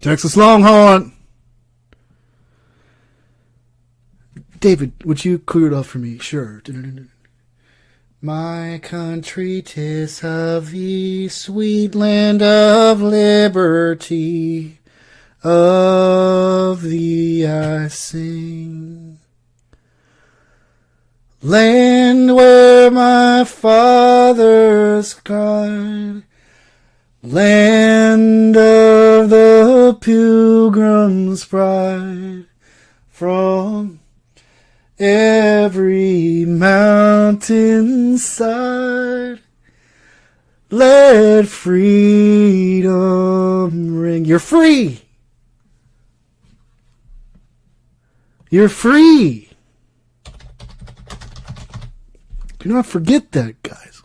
Texas Longhorn. David, would you clear it up for me? Sure. My country, 'tis of thee, sweet land of liberty. Of thee I sing. Land where my fathers cried. Land of the Pilgrim's pride. From every mountainside, let freedom ring. You're free. You're free. Do not forget that, guys.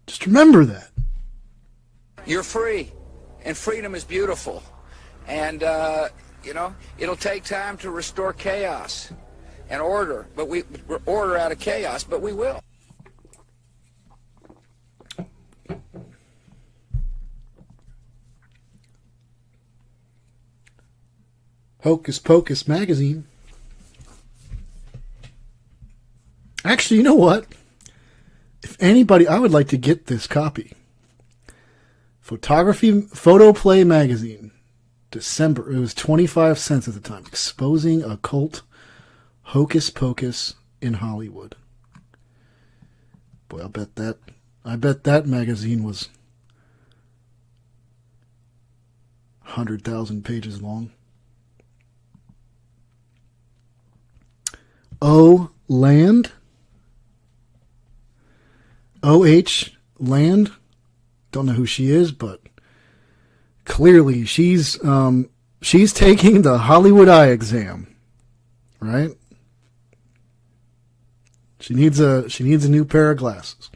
Just remember that. You're free, and freedom is beautiful. And, it'll take time to restore chaos and order, but order out of chaos, but we will. Hocus Pocus magazine. Actually, you know what? If anybody, I would like to get this copy. Photoplay magazine. December. It was 25 cents at the time. Exposing occult hocus pocus in Hollywood. Boy, I bet that magazine was 100,000 pages long. O Land. O.H. Land. Don't know who she is, but clearly she's taking the Hollywood eye exam, right? She needs a new pair of glasses.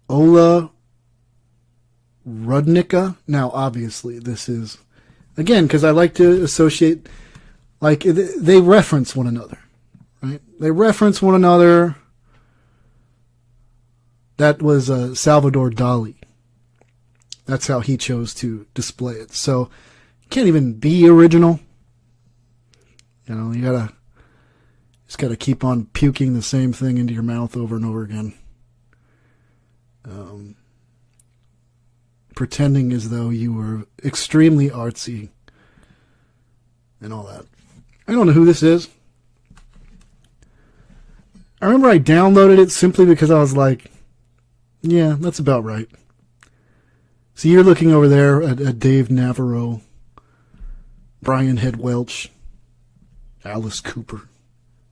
Ola Rudnicka. Now, obviously, this is, again, because I like to associate, like, they reference one another, right? They reference one another. That was Salvador Dali. That's how he chose to display it. So, you can't even be original. You know, you just gotta keep on puking the same thing into your mouth over and over again. Pretending as though you were extremely artsy and all that. I don't know who this is. I remember I downloaded it simply because I was like, yeah, that's about right. So you're looking over there at Dave Navarro, Brian Head Welch, Alice Cooper,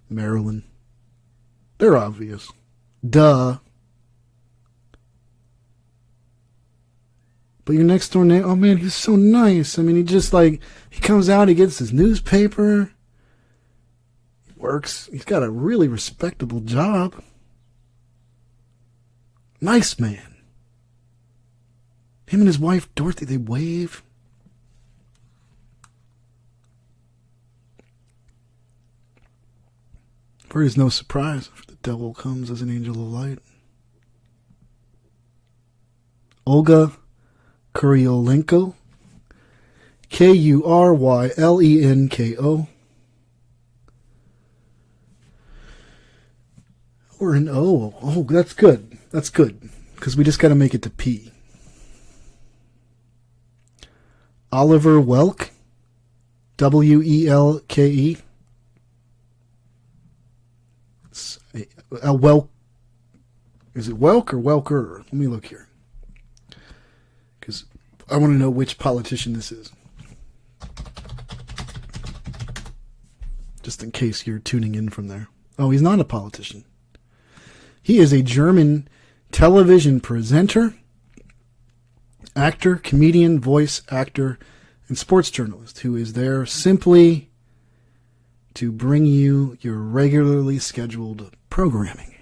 Marilyn. They're obvious. Duh. But your next door neighbor, oh man, he's so nice. I mean, he comes out, he gets his newspaper. He works. He's got a really respectable job. Nice man. Him and his wife, Dorothy, they wave. For it is no surprise if the devil comes as an angel of light. Olga Kuryalenko. Kuryelenko. Or an O. Oh, that's good. That's good. Because we just got to make it to P. Oliver Welk. Welke. Welk. Is it Welk or Welker? Let me look here. Because I want to know which politician this is. Just in case you're tuning in from there. Oh, he's not a politician. He is a German television presenter, actor, comedian, voice actor, and sports journalist who is there simply to bring you your regularly scheduled programming.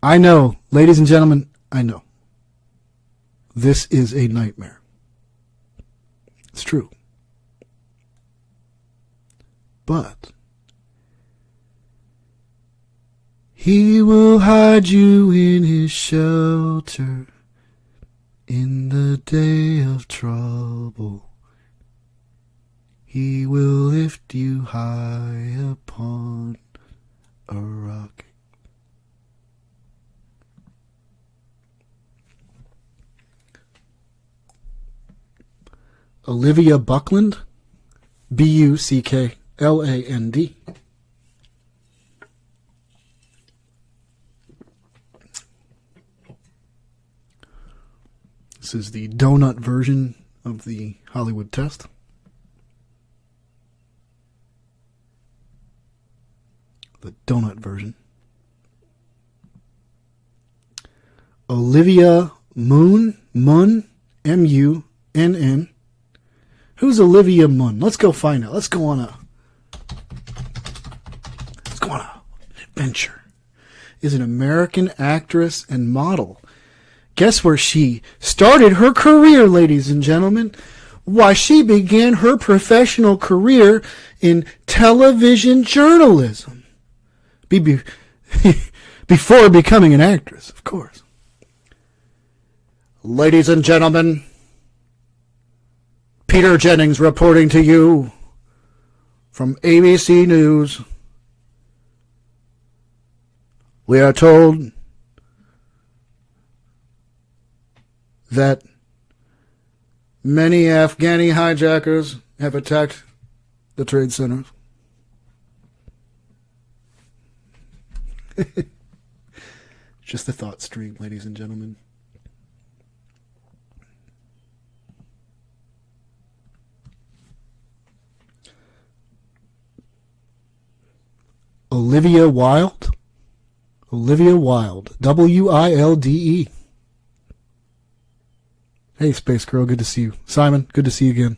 I know, ladies and gentlemen, I know. This is a nightmare. It's true. But He will hide you in his shelter in the day of trouble. He will lift you high upon a rock. Olivia Buckland, Buckland. This is the donut version of the Hollywood test. The donut version. Olivia Munn, Munn. Who's Olivia Munn? Let's go find out. Let's go on an adventure. Is an American actress and model. Guess where she started her career, ladies and gentlemen? Why, she began her professional career in television journalism. Before becoming an actress, of course. Ladies and gentlemen, Peter Jennings reporting to you from ABC News. We are told that many Afghani hijackers have attacked the trade centers. Just a thought stream, ladies and gentlemen. Olivia Wilde. Wilde. Hey, Space Girl, good to see you. Simon, good to see you again.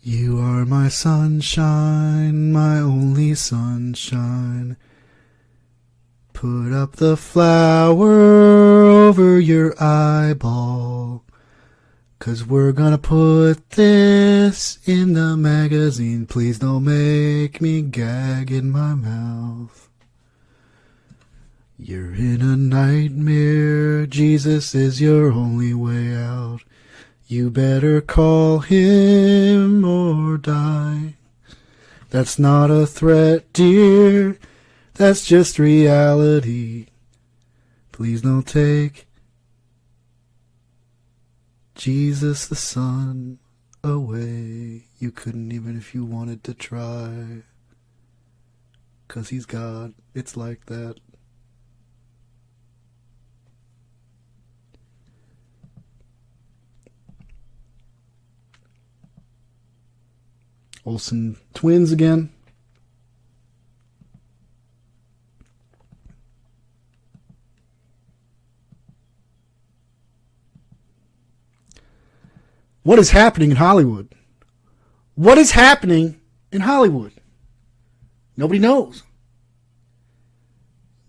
You are my sunshine, my only sunshine. Put up the flower over your eyeball. 'Cause we're gonna put this in the magazine. Please don't make me gag in my mouth. You're in a nightmare. Jesus is your only way out. You better call him or die. That's not a threat, dear. That's just reality. Please don't take Jesus the Son away. You couldn't even if you wanted to try. 'Cause he's God. It's like that. Olsen twins again. What is happening in Hollywood? What is happening in Hollywood? Nobody knows.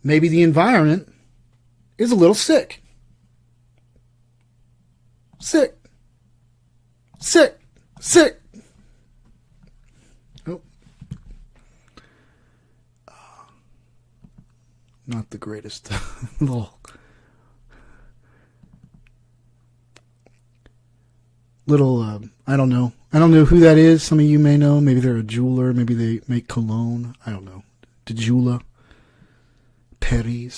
Maybe the environment is a little sick. Sick. Sick. Sick. Oh. Not the greatest little I don't know. I don't know who that is. Some of you may know. Maybe they're a jeweler. Maybe they make cologne. I don't know. DeJula. Perry.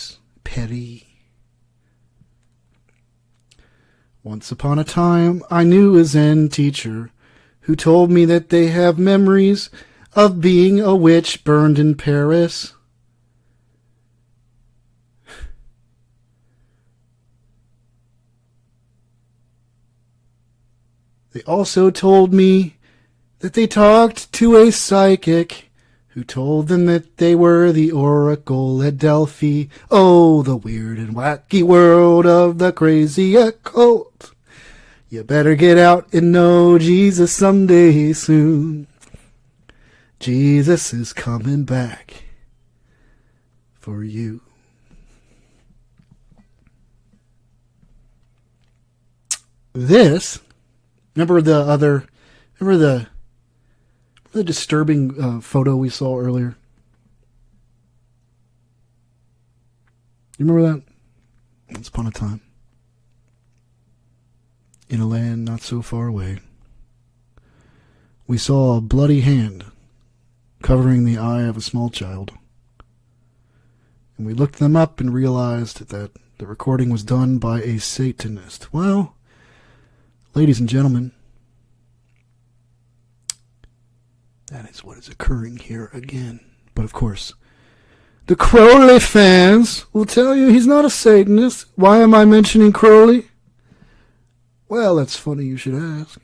Once upon a time, I knew a Zen teacher who told me that they have memories of being a witch burned in Paris. They also told me that they talked to a psychic who told them that they were the oracle at Delphi. Oh, the weird and wacky world of the crazy occult. You better get out and know Jesus someday soon. Jesus is coming back for you. This, remember the The disturbing photo we saw earlier. You remember that? Once upon a time. In a land not so far away. We saw a bloody hand covering the eye of a small child. And we looked them up and realized that the recording was done by a Satanist. Well, ladies and gentlemen, that is what is occurring here again. But of course, the Crowley fans will tell you he's not a Satanist. Why am I mentioning Crowley? Well, that's funny you should ask.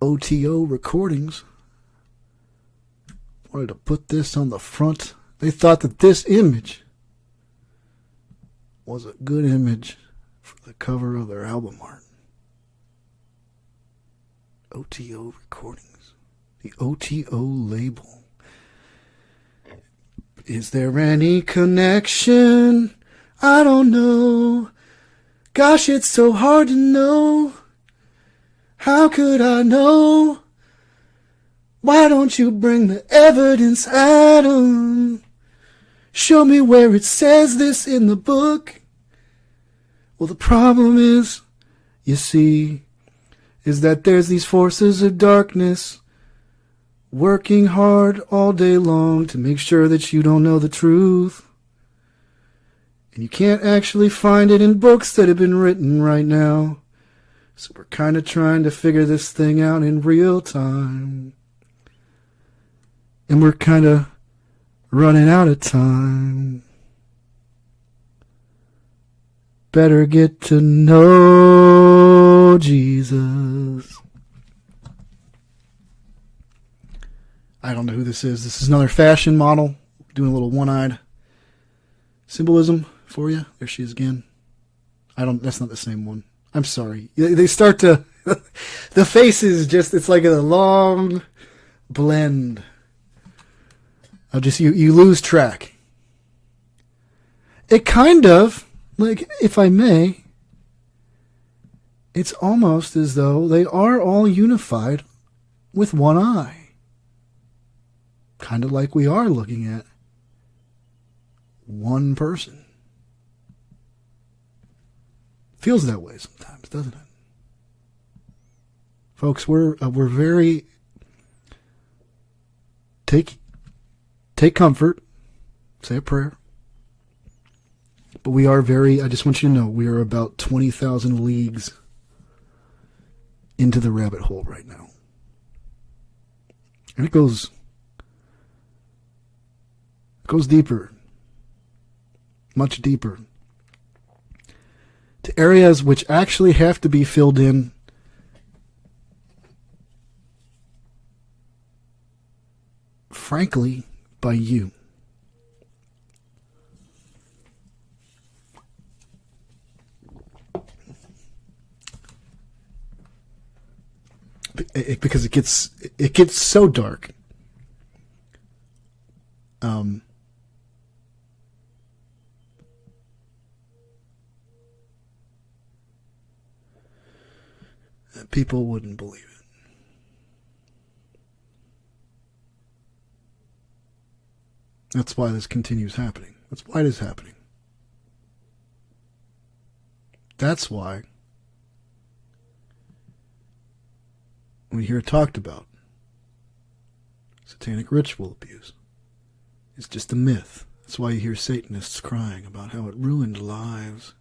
OTO Recordings wanted to put this on the front. They thought that this image was a good image for the cover of their album art. OTO Recordings. The OTO label. Is there any connection? I don't know. Gosh, it's so hard to know. How could I know? Why don't you bring the evidence, Adam? Show me where it says this in the book. Well, the problem is, you see, is that there's these forces of darkness working hard all day long to make sure that you don't know the truth. And you can't actually find it in books that have been written right now. So we're kind of trying to figure this thing out in real time. And we're kind of running out of time. Better get to know Jesus. I don't know who this is. This is another fashion model doing a little one-eyed symbolism for you. There she is again. That's not the same one. I'm sorry. They start to, the face is just, it's like a long blend. You lose track. It kind of, like, if I may, it's almost as though they are all unified with one eye. Kind of like we are looking at one person. Feels that way sometimes, doesn't it? Folks, we're very take comfort, say a prayer. But we are I just want you to know, we are about 20,000 leagues into the rabbit hole right now. And it goes deeper, much deeper, to areas which actually have to be filled in frankly by you. Because it gets so dark. People wouldn't believe it. That's why this continues happening. That's why it is happening. That's why we hear it talked about satanic ritual abuse. It's just a myth. That's why you hear Satanists crying about how it ruined lives.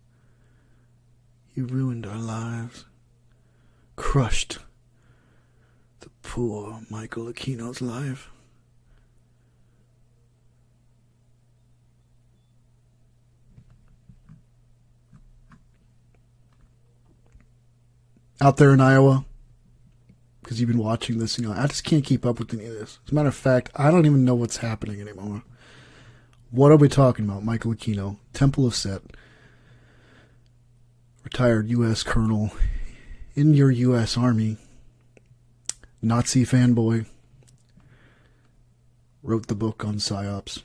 You ruined our lives. Crushed the poor Michael Aquino's life. Out there in Iowa, because you've been watching this, I just can't keep up with any of this. As a matter of fact, I don't even know what's happening anymore. What are we talking about? Michael Aquino, Temple of Set, retired U.S. Colonel in your U.S. Army, Nazi fanboy, wrote the book on PSYOPs.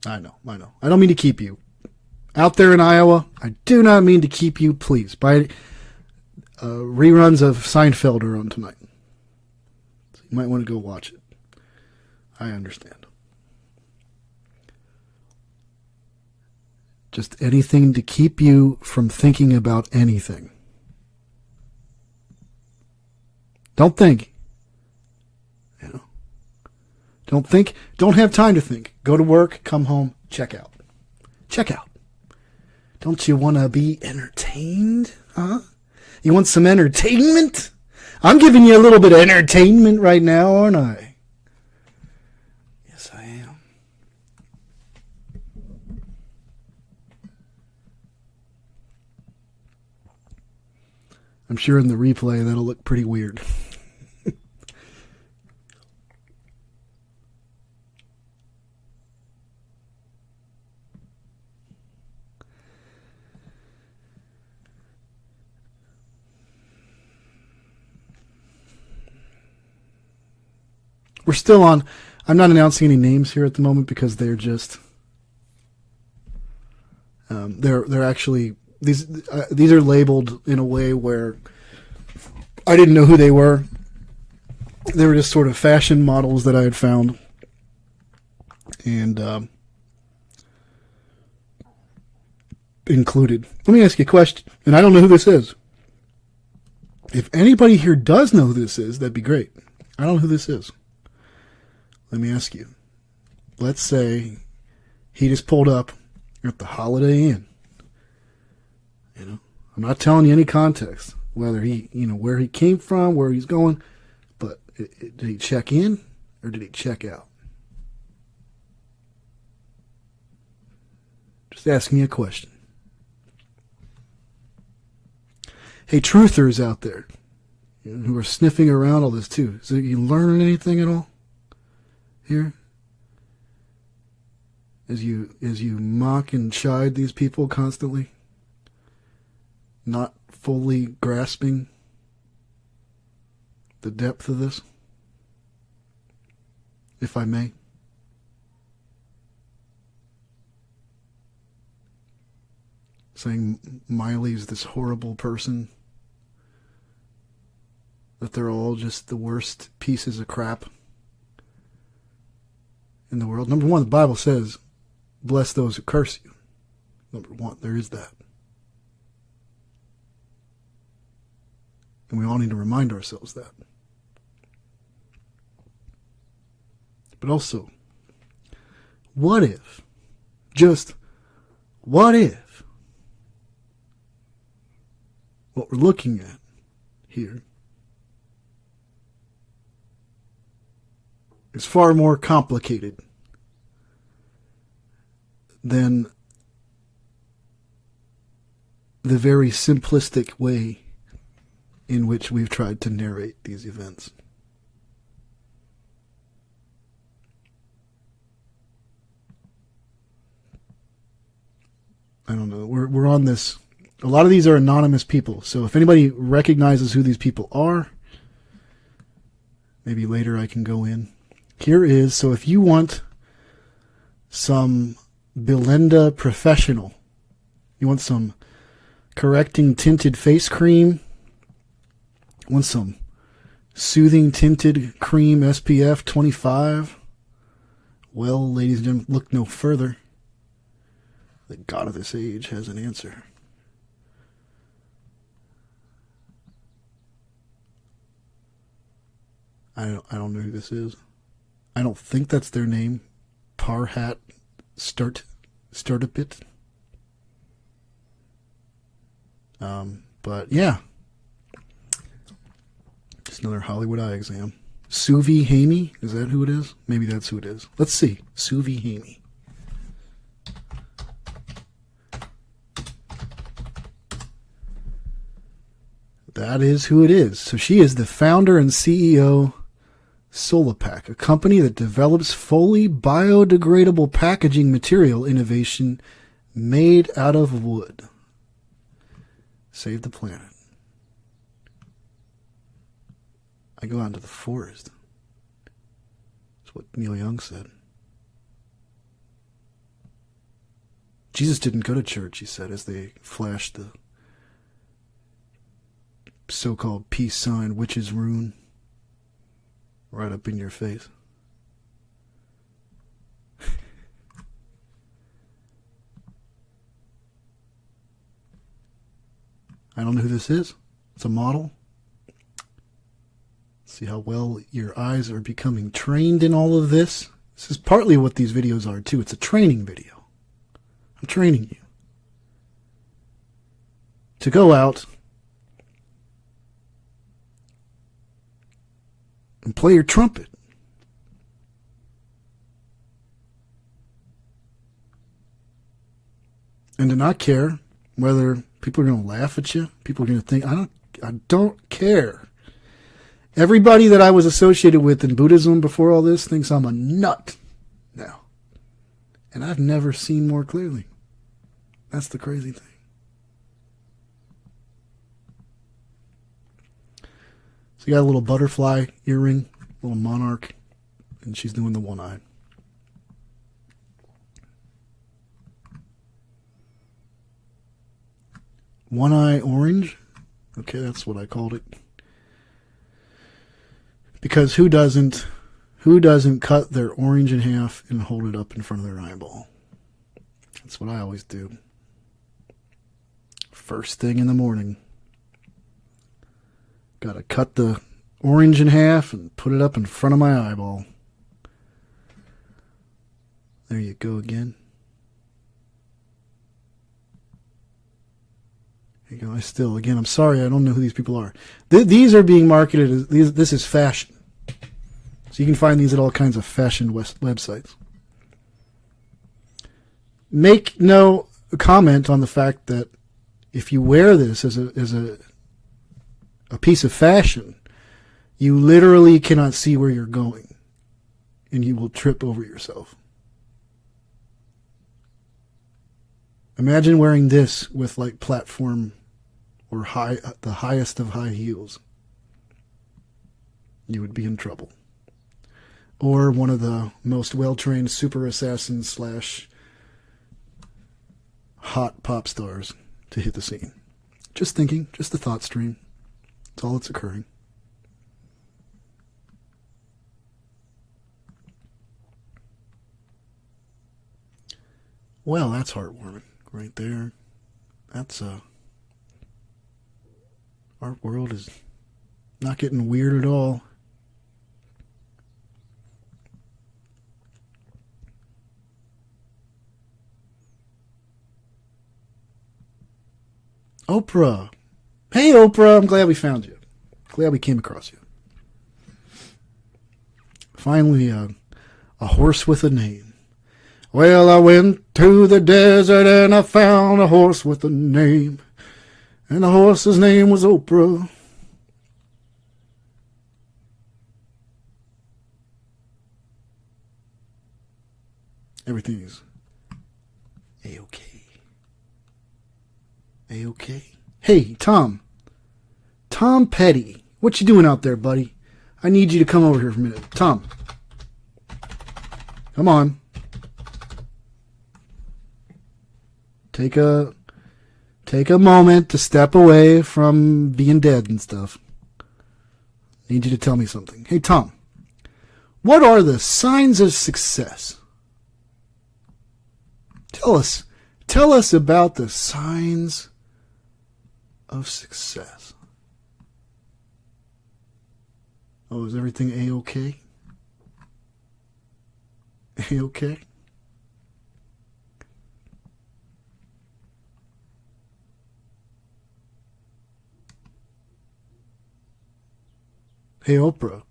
I know. I don't mean to keep you. out there in Iowa, I do not mean to keep you, please. By reruns of Seinfeld are on tonight. So you might want to go watch it. I understand. Just anything to keep you from thinking about anything. Don't think. You know. Don't think. Don't have time to think. Go to work, come home, check out. Check out. Don't you want to be entertained? Huh? You want some entertainment? I'm giving you a little bit of entertainment right now, aren't I? Yes, I am. I'm sure in the replay that'll look pretty weird. We're still on. I'm not announcing any names here at the moment because they're just. They're actually these are labeled in a way where I didn't know who they were. They were just sort of fashion models that I had found, and included. Let me ask you a question, and I don't know who this is. If anybody here does know who this is, that'd be great. I don't know who this is. Let me ask you. Let's say he just pulled up at the Holiday Inn. You know, I'm not telling you any context, whether he, where he came from, where he's going, but did he check in or did he check out? Just asking you a question. Hey, truthers out there, who are sniffing around all this too. So you learning anything at all here? As you mock and chide these people constantly, not fully grasping the depth of this, if I may. Saying Miley's this horrible person, that they're all just the worst pieces of crap in the world. Number one, the Bible says, bless those who curse you. Number one, there is that. And we all need to remind ourselves that. But also, what if, just what if, what we're looking at here is far more complicated than the very simplistic way in which we've tried to narrate these events. I don't know. We're on this. A lot of these are anonymous people. So if anybody recognizes who these people are, maybe later I can go in. Here is, so if you want some Belinda Professional, you want some correcting tinted face cream, want some soothing tinted cream SPF 25, well, ladies and gentlemen, look no further. The God of this age has an answer. I don't know who this is. I don't think that's their name. Parhat start a bit. But yeah, just another Hollywood eye exam. Suvi Hamey, is that who it is? Maybe that's who it is. Let's see. Suvi Hamey. That is who it is. So she is the founder and CEO Solapack, a company that develops fully biodegradable packaging material innovation made out of wood. Save the planet. I go out into the forest. That's what Neil Young said. Jesus didn't go to church, he said, as they flashed the so-called peace sign, witch's rune, right up in your face. I don't know who this is. It's a model. See how well your eyes are becoming trained in all of this? This is partly what these videos are, too. It's a training video. I'm training you to go out and play your trumpet. And to not care whether people are going to laugh at you, people are going to think, I don't care. Everybody that I was associated with in Buddhism before all this thinks I'm a nut now. And I've never seen more clearly. That's the crazy thing. So you got a little butterfly earring, little monarch, and she's doing the one eye. One eye orange. Okay, that's what I called it. Because who doesn't cut their orange in half and hold it up in front of their eyeball? That's what I always do. First thing in the morning. Gotta cut the orange in half and put it up in front of my eyeball. There you go again. There you go. I'm sorry, I don't know who these people are. These are being marketed as, this is fashion. So you can find these at all kinds of fashion websites. Make no comment on the fact that if you wear this as a piece of fashion, you literally cannot see where you're going, and you will trip over yourself. Imagine wearing this with like platform or the highest of high heels. You would be in trouble. Or one of the most well-trained super assassins / hot pop stars to hit the scene. Just thinking, just a thought stream. That's all that's occurring. Well, that's heartwarming right there. That's our world is not getting weird at all. Oprah. Hey, Oprah. I'm glad we found you. Glad we came across you. Finally, a horse with a name. Well, I went to the desert and I found a horse with a name. And the horse's name was Oprah. Everything's A-okay. A-okay. Hey, Tom. Tom Petty. What you doing out there, buddy? I need you to come over here for a minute. Tom. Come on. Take a moment to step away from being dead and stuff. Need you to tell me something. Hey, Tom. What are the signs of success? Tell us about the signs of success. Oh, is everything A-okay? A-okay? Hey, Oprah,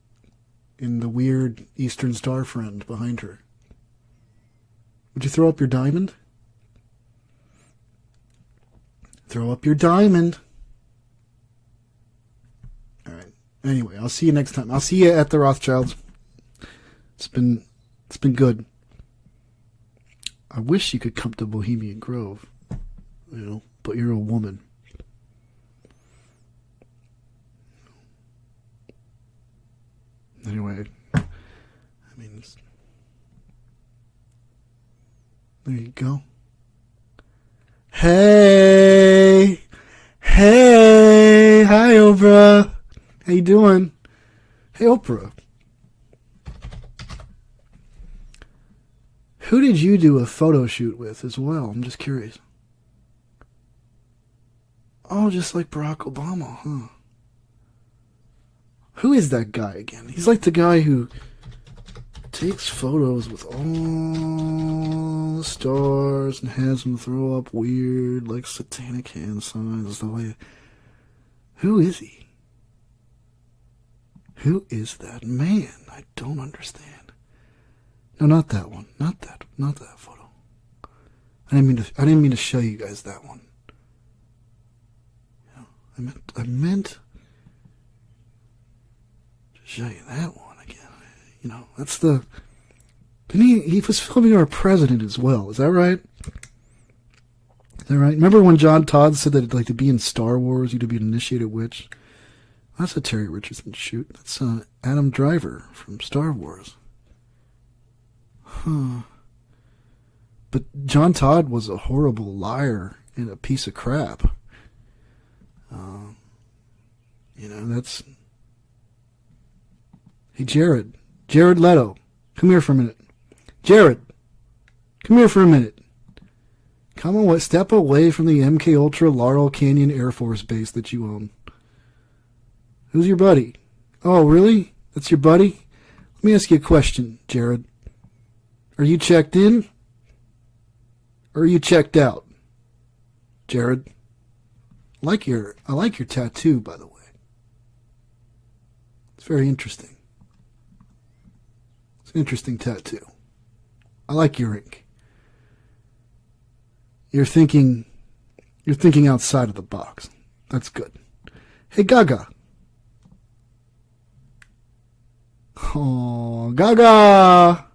in the weird Eastern Star friend behind her. Would you throw up your diamond? Throw up your diamond. All right. Anyway, I'll see you next time. I'll see you at the Rothschilds. It's been good. I wish you could come to Bohemian Grove, but you're a woman. Anyway, there you go. Hey. Hey. Hi, Oprah. How you doing? Hey, Oprah. Who did you do a photo shoot with as well? I'm just curious. Oh, just like Barack Obama, huh? Who is that guy again? He's like the guy who takes photos with all the stars and has them throw up weird, like, satanic hand signs. The way. Who is he? Who is that man? I don't understand. No, not that one. Not that photo. I didn't mean to show you guys that one. I meant to show you that one again. That's the. Didn't he was filming our president as well? Is that right? Is that right? Remember when John Todd said that, like, to be in Star Wars, you'd be an initiated witch? That's a Terry Richardson shoot. That's Adam Driver from Star Wars. Huh. But John Todd was a horrible liar and a piece of crap. That's... Hey, Jared Leto, come here for a minute. Jared, come here for a minute. Step away from the MK Ultra Laurel Canyon Air Force Base that you own. Who's your buddy? Oh, really? That's your buddy? Let me ask you a question, Jared. Are you checked in? Or are you checked out? Jared, I like your tattoo, by the way. It's very interesting. It's an interesting tattoo. I like your ink. You're thinking outside of the box. That's good. Hey, Gaga. Oh, Gaga.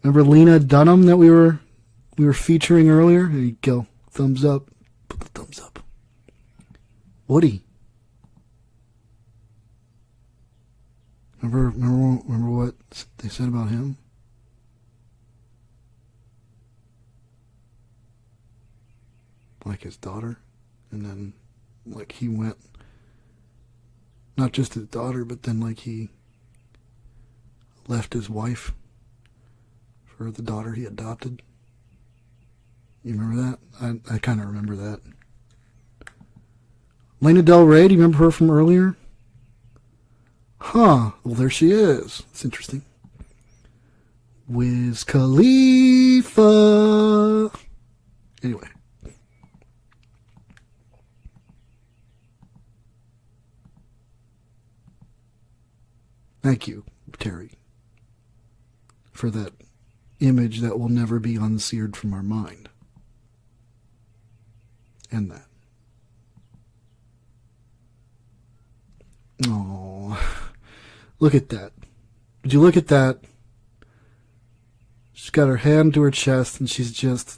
Remember Lena Dunham that we were featuring earlier? There you go. Thumbs up. Put the thumbs up. Woody. Remember what they said about him? Like his daughter, and then like he went, not just his daughter, but then like he left his wife for the daughter he adopted. You remember that? I kind of remember that. Lana Del Rey, do you remember her from earlier? Huh. Well, there she is. It's interesting. Wiz Khalifa. Anyway. Thank you, Terry, for that image that will never be unseared from our mind. And that. Oh, look at that. Did you look at that? She's got her hand to her chest and she's going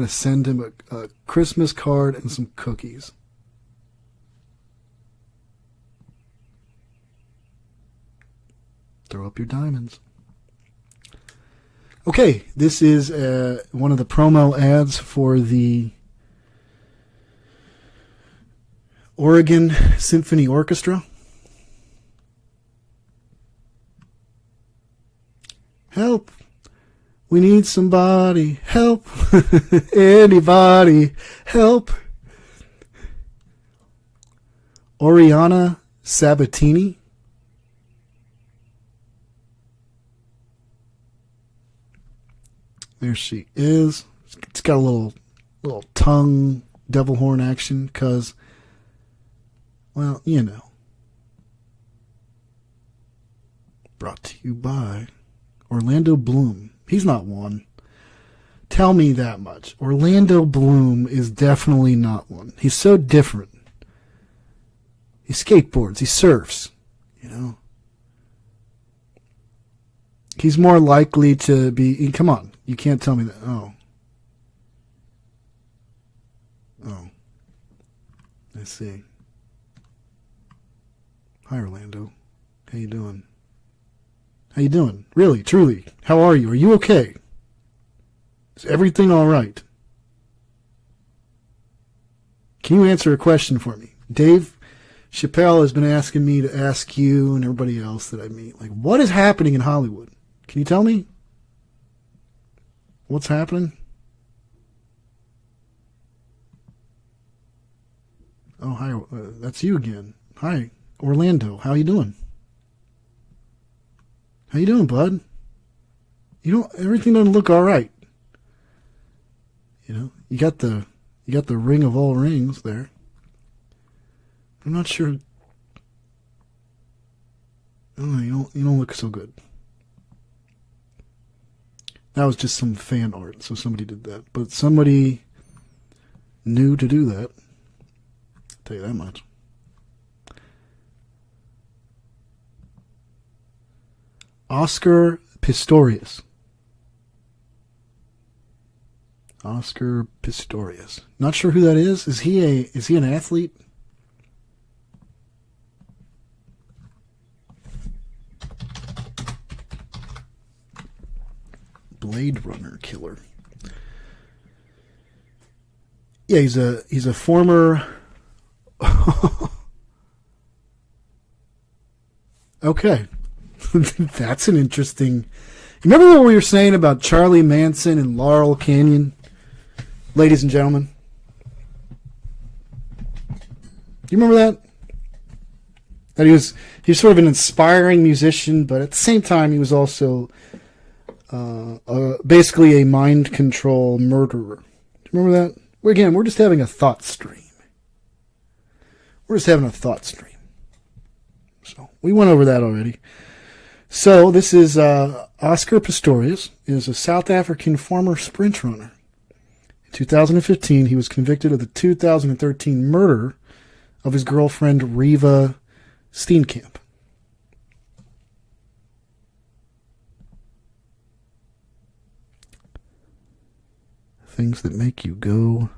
to send him a Christmas card and some cookies. Throw up your diamonds. Okay, this is one of the promo ads for the Oregon Symphony Orchestra. Help. We need somebody. Help. Anybody. Help. Oriana Sabatini. There she is. It's got a little tongue devil horn action because, well, you know. Brought to you by Orlando Bloom. He's not one. Tell me that much. Orlando Bloom is definitely not one. He's so different. He skateboards. He surfs. You know. He's more likely to be... Come on. You can't tell me that. Oh. I see. Hi, Orlando. How you doing? How you doing? Really, truly, how are you? Are you okay? Is everything all right? Can you answer a question for me? Dave Chappelle has been asking me to ask you and everybody else that I meet, like, what is happening in Hollywood? Can you tell me? What's happening? Oh, hi. That's you again. Hi, Orlando. How you doing? How you doing, bud? Everything doesn't look all right. You got the ring of all rings there. I'm not sure. Oh, you don't look so good. That was just some fan art, so somebody did that. But somebody knew to do that. I'll tell you that much. Oscar Pistorius. Oscar Pistorius. Not sure who that is. Is he an athlete? Blade Runner killer. Yeah, he's a former. Okay. That's an interesting. You remember what we were saying about Charlie Manson and Laurel Canyon, ladies and gentlemen? Do you remember that? That he was sort of an inspiring musician, but at the same time he was also basically a mind control murderer. Do you remember that? Again, we're just having a thought stream. We're just having a thought stream. So we went over that already. So this is Oscar Pistorius, is a South African former sprint runner. In 2015, he was convicted of the 2013 murder of his girlfriend Reva Steenkamp. Things that make you go,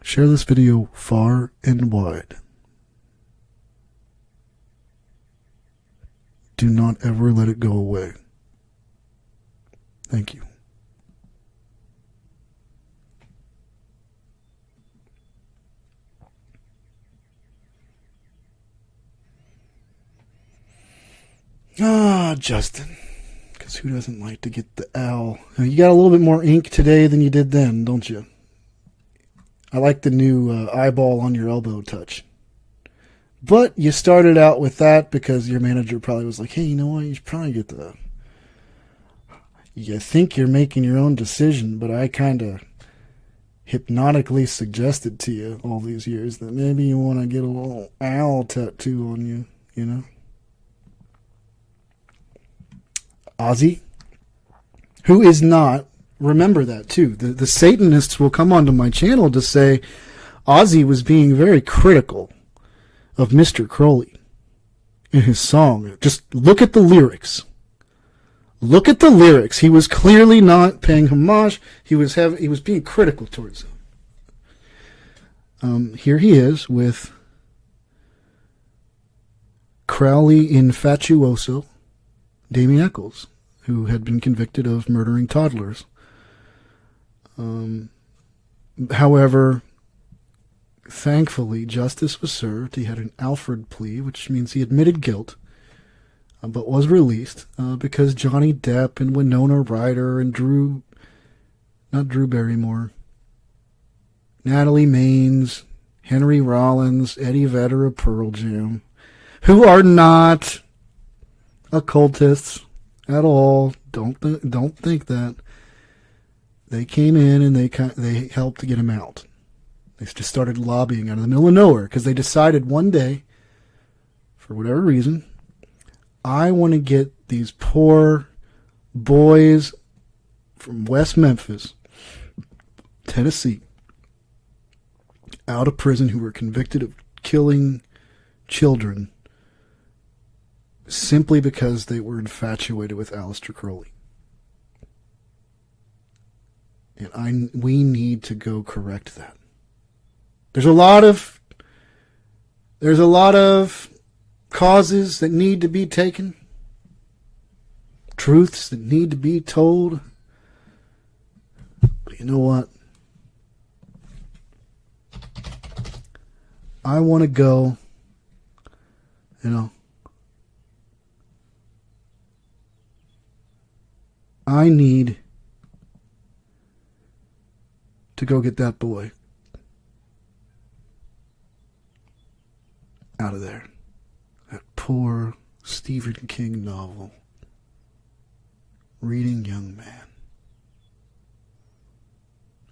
Share this video far and wide. Do not ever let it go away. Thank you. Justin. Because who doesn't like to get the owl? You got a little bit more ink today than you did then, don't you? I like the new eyeball on your elbow touch. But you started out with that because your manager probably was like, hey, you know what? You should probably get the... You think you're making your own decision, but I kind of hypnotically suggested to you all these years that maybe you want to get a little owl tattoo on you, you know? Ozzy, who is not, remember that too. The Satanists will come onto my channel to say Ozzy was being very critical of Mr. Crowley in his song. Just look at the lyrics. Look at the lyrics. He was clearly not paying homage. He was being critical towards him. Here he is with Crowley infatuoso Damien Eccles, who had been convicted of murdering toddlers. However, thankfully, justice was served. He had an Alford plea, which means he admitted guilt, but was released because Johnny Depp and Winona Ryder and not Drew Barrymore, Natalie Maines, Henry Rollins, Eddie Vedder of Pearl Jam, who are not occultists at all. Don't think that. They came in and they helped to get him out. They just started lobbying out of the middle of nowhere because they decided one day, for whatever reason, I want to get these poor boys from West Memphis, Tennessee, out of prison who were convicted of killing children simply because they were infatuated with Aleister Crowley. And we need to go correct that. There's a lot of There's a lot of causes that need to be taken, truths that need to be told. But you know what? I want to go, I need to go get that boy out of there. That poor Stephen King novel. Reading young man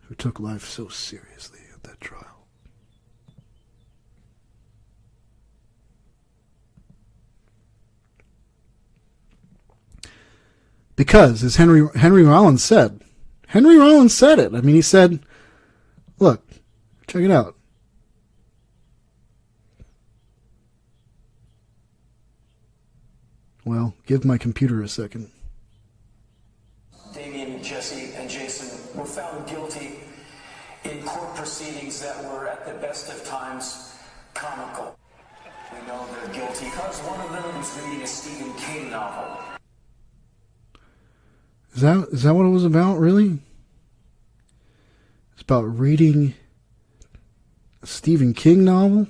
who took life so seriously at that trial. Because, as Henry Rollins said it. I mean, he said, look, check it out. Well, give my computer a second. Damien, Jesse, and Jason were found guilty in court proceedings that were, at the best of times, comical. We know they're guilty because one of them was reading a Stephen King novel. Is that what it was about, really? It's about reading a Stephen King novel?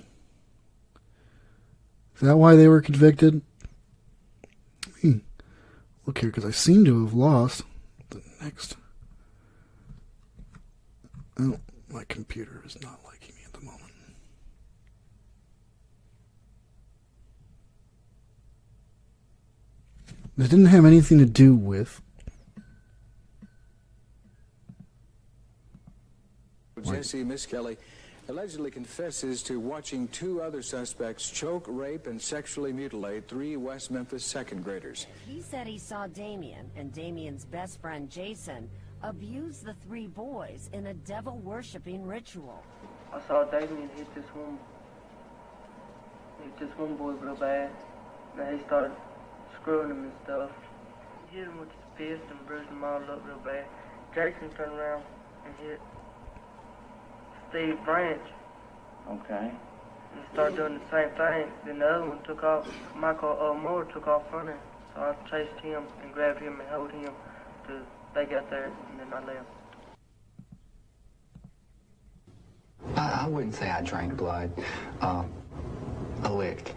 Is that why they were convicted? Look here, because I seem to have lost the next... Oh, my computer is not liking me at the moment. It didn't have anything to do with... Jesse Miskelly allegedly confesses to watching two other suspects choke, rape, and sexually mutilate 3 West Memphis second graders. He said he saw Damien and Damien's best friend Jason abuse the 3 boys in a devil-worshipping ritual. I saw Damien hit this one boy real bad. Then he started screwing him and stuff. He hit him with his fist and bruised him all up real bad. Jason turned around and hit Steve Branch. Okay. And he started doing the same thing. Then the other one took off. Michael Moore took off running. So I chased him and grabbed him and held him till they got there, and then I left. I wouldn't say I drank blood. A lick.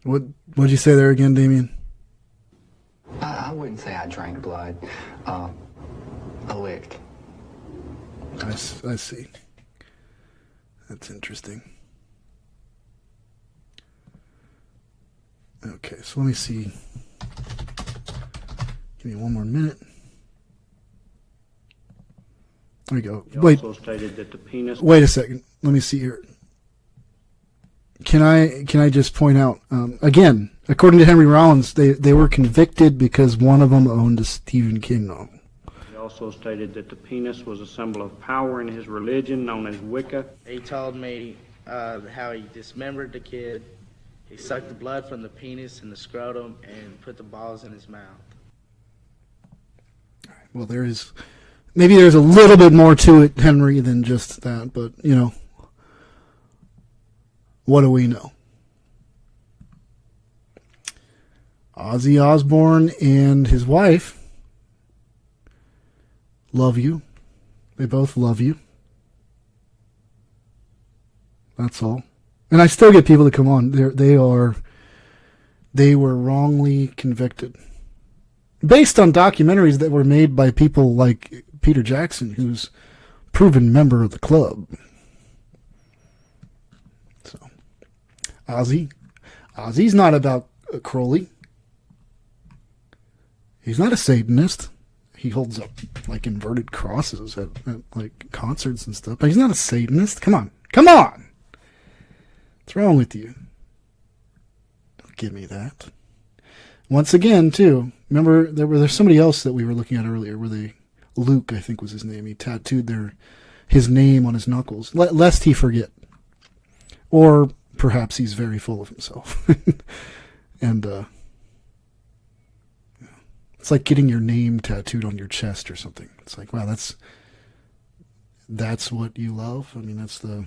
What'd you say there again, Damien? I wouldn't say I drank blood. A lick. I see. That's interesting. Okay, so let me see. Give me one more minute. There we go. He Wait. also stated that the penis... Wait a second. Let me see here. Can I just point out, again, according to Henry Rollins, they were convicted because one of them owned a Stephen King novel. He also stated that the penis was a symbol of power in his religion, known as Wicca. He told me how he dismembered the kid. He sucked the blood from the penis and the scrotum and put the balls in his mouth. Well, maybe there's a little bit more to it, Henry, than just that, but, what do we know? Ozzy Osbourne and his wife love you. They both love you. That's all. And I still get people to come on. They were wrongly convicted. Based on documentaries that were made by people like Peter Jackson, who's a proven member of the club. So, Ozzy's not about Crowley. He's not a Satanist. He holds up like inverted crosses at like concerts and stuff, but he's not a Satanist. Come on. What's wrong with you? Don't give me that. Once again, too, remember there's somebody else that we were looking at earlier where Luke, I think was his name, he tattooed his name on his knuckles, lest he forget. Or perhaps he's very full of himself. And it's like getting your name tattooed on your chest or something. It's like, wow, that's what you love. I mean, that's the...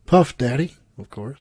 Puff Daddy, of course.